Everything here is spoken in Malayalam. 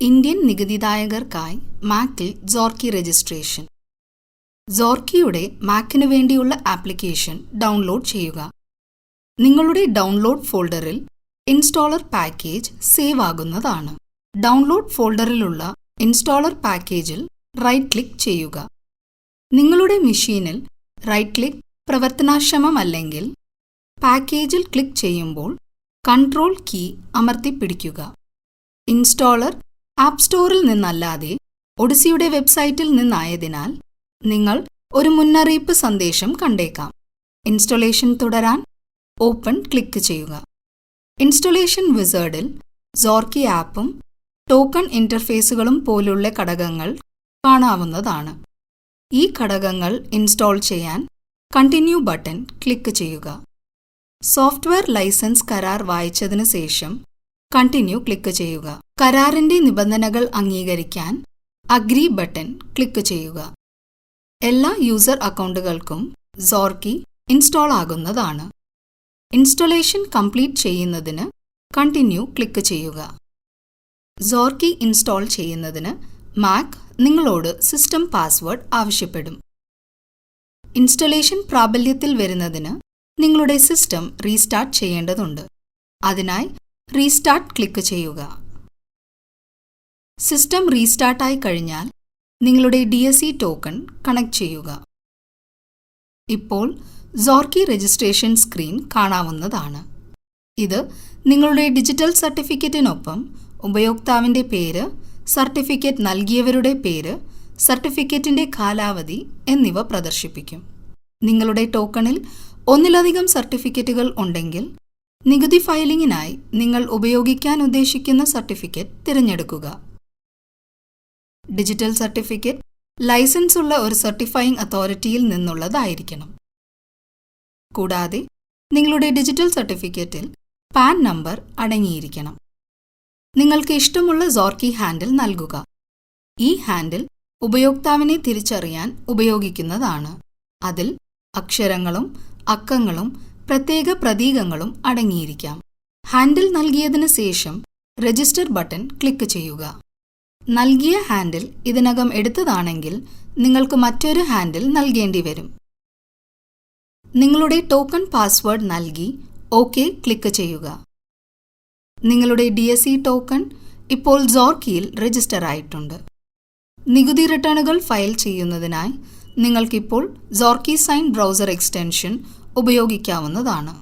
ഇന്ത്യൻ നികുതിദായകർക്കായി മാക്കിൽ xorkee രജിസ്ട്രേഷൻ. xorkeeയുടെ മാക്കിനു വേണ്ടിയുള്ള ആപ്ലിക്കേഷൻ ഡൗൺലോഡ് ചെയ്യുക. നിങ്ങളുടെ ഡൗൺലോഡ് ഫോൾഡറിൽ ഇൻസ്റ്റാളർ പാക്കേജ് സേവ് ആകുന്നതാണ്. ഡൗൺലോഡ് ഫോൾഡറിലുള്ള ഇൻസ്റ്റാളർ പാക്കേജിൽ റൈറ്റ് ക്ലിക്ക് ചെയ്യുക. നിങ്ങളുടെ മെഷീനിൽ റൈറ്റ് ക്ലിക്ക് പ്രവർത്തനക്ഷമമല്ലെങ്കിൽ പാക്കേജിൽ ക്ലിക്ക് ചെയ്യുമ്പോൾ കൺട്രോൾ കീ അമർത്തിപ്പിടിക്കുക. ഇൻസ്റ്റാളർ ആപ്പ് സ്റ്റോറിൽ നിന്നല്ലാതെ ഒഡിസിയുടെ വെബ്സൈറ്റിൽ നിന്നായതിനാൽ നിങ്ങൾ ഒരു മുന്നറിയിപ്പ് സന്ദേശം കണ്ടേക്കാം. ഇൻസ്റ്റലേഷൻ തുടരാൻ ഓപ്പൺ ക്ലിക്ക് ചെയ്യുക. ഇൻസ്റ്റലേഷൻ വിസാർഡിൽ xorkee ആപ്പും ടോക്കൺ ഇന്റർഫേസുകളും പോലുള്ള ഘടകങ്ങൾ കാണാവുന്നതാണ്. ഈ ഘടകങ്ങൾ ഇൻസ്റ്റാൾ ചെയ്യാൻ കണ്ടിന്യൂ ബട്ടൺ ക്ലിക്ക് ചെയ്യുക. സോഫ്റ്റ്വെയർ ലൈസൻസ് കരാർ വായിച്ചതിനു ശേഷം കണ്ടിന്യൂ ക്ലിക്ക് ചെയ്യുക. കരാറിന്റെ നിബന്ധനകൾ അംഗീകരിക്കാൻ അഗ്രി ബട്ടൺ ക്ലിക്ക് ചെയ്യുക. എല്ലാ യൂസർ അക്കൗണ്ടുകൾക്കും xorkee ഇൻസ്റ്റാൾ ആകുന്നതാണ്. ഇൻസ്റ്റലേഷൻ കംപ്ലീറ്റ് ചെയ്യുന്നതിന് കണ്ടിന്യൂ ക്ലിക്ക് ചെയ്യുക. xorkee ഇൻസ്റ്റാൾ ചെയ്യുന്നതിന് മാക് നിങ്ങളോട് സിസ്റ്റം പാസ്വേഡ് ആവശ്യപ്പെടും. ഇൻസ്റ്റലേഷൻ പ്രാബല്യത്തിൽ വരുന്നതിന് നിങ്ങളുടെ സിസ്റ്റം റീസ്റ്റാർട്ട് ചെയ്യേണ്ടതുണ്ട്. അതിനായി റീസ്റ്റാർട്ട് ക്ലിക്ക് ചെയ്യുക. സിസ്റ്റം റീസ്റ്റാർട്ടായി കഴിഞ്ഞാൽ നിങ്ങളുടെ DSE ടോക്കൺ കണക്ട് ചെയ്യുക. ഇപ്പോൾ xorkee രജിസ്ട്രേഷൻ സ്ക്രീൻ കാണാവുന്നതാണ്. ഇത് നിങ്ങളുടെ ഡിജിറ്റൽ സർട്ടിഫിക്കറ്റിനൊപ്പം ഉപയോക്താവിന്റെ പേര്, സർട്ടിഫിക്കറ്റ് നൽകിയവരുടെ പേര്, സർട്ടിഫിക്കറ്റിന്റെ കാലാവധി എന്നിവ പ്രദർശിപ്പിക്കും. നിങ്ങളുടെ ടോക്കണിൽ ഒന്നിലധികം സർട്ടിഫിക്കറ്റുകൾ ഉണ്ടെങ്കിൽ നികുതി ഫയലിംഗിനായി നിങ്ങൾ ഉപയോഗിക്കാൻ ഉദ്ദേശിക്കുന്ന സർട്ടിഫിക്കറ്റ് തിരഞ്ഞെടുക്കുക. ഡിജിറ്റൽ സർട്ടിഫിക്കറ്റ് ലൈസൻസ് ഉള്ള ഒരു സർട്ടിഫയിംഗ് അതോറിറ്റിയിൽ നിന്നുള്ളതായിരിക്കണം. കൂടാതെ നിങ്ങളുടെ ഡിജിറ്റൽ സർട്ടിഫിക്കറ്റിൽ പാൻ നമ്പർ അടങ്ങിയിരിക്കണം. നിങ്ങൾക്ക് ഇഷ്ടമുള്ള xorkee ഹാൻഡിൽ നൽകുക. ഈ ഹാൻഡിൽ ഉപയോക്താവിനെ തിരിച്ചറിയാൻ ഉപയോഗിക്കുന്നതാണ്. അതിൽ അക്ഷരങ്ങളും അക്കങ്ങളും പ്രത്യേക പ്രതീകങ്ങളും അടങ്ങിയിരിക്കാം. ഹാൻഡിൽ നൽകിയതിനു ശേഷം രജിസ്റ്റർ ബട്ടൺ ക്ലിക്ക് ചെയ്യുക. നൽകിയ ഹാൻഡിൽ ഇതിനകം എടുത്തതാണെങ്കിൽ നിങ്ങൾക്ക് മറ്റൊരു ഹാൻഡിൽ നൽകേണ്ടി വരും. നിങ്ങളുടെ ടോക്കൺ പാസ്വേഡ് നൽകി OK ക്ലിക്ക് ചെയ്യുക. നിങ്ങളുടെ DSE ടോക്കൺ ഇപ്പോൾ xorkeeയിൽ രജിസ്റ്റർ ആയിട്ടുണ്ട്. നികുതി റിട്ടേണുകൾ ഫയൽ ചെയ്യുന്നതിനായി നിങ്ങൾക്കിപ്പോൾ xorkeesign ബ്രൗസർ എക്സ്റ്റൻഷൻ ഉപയോഗിക്കാവുന്നതാണ്.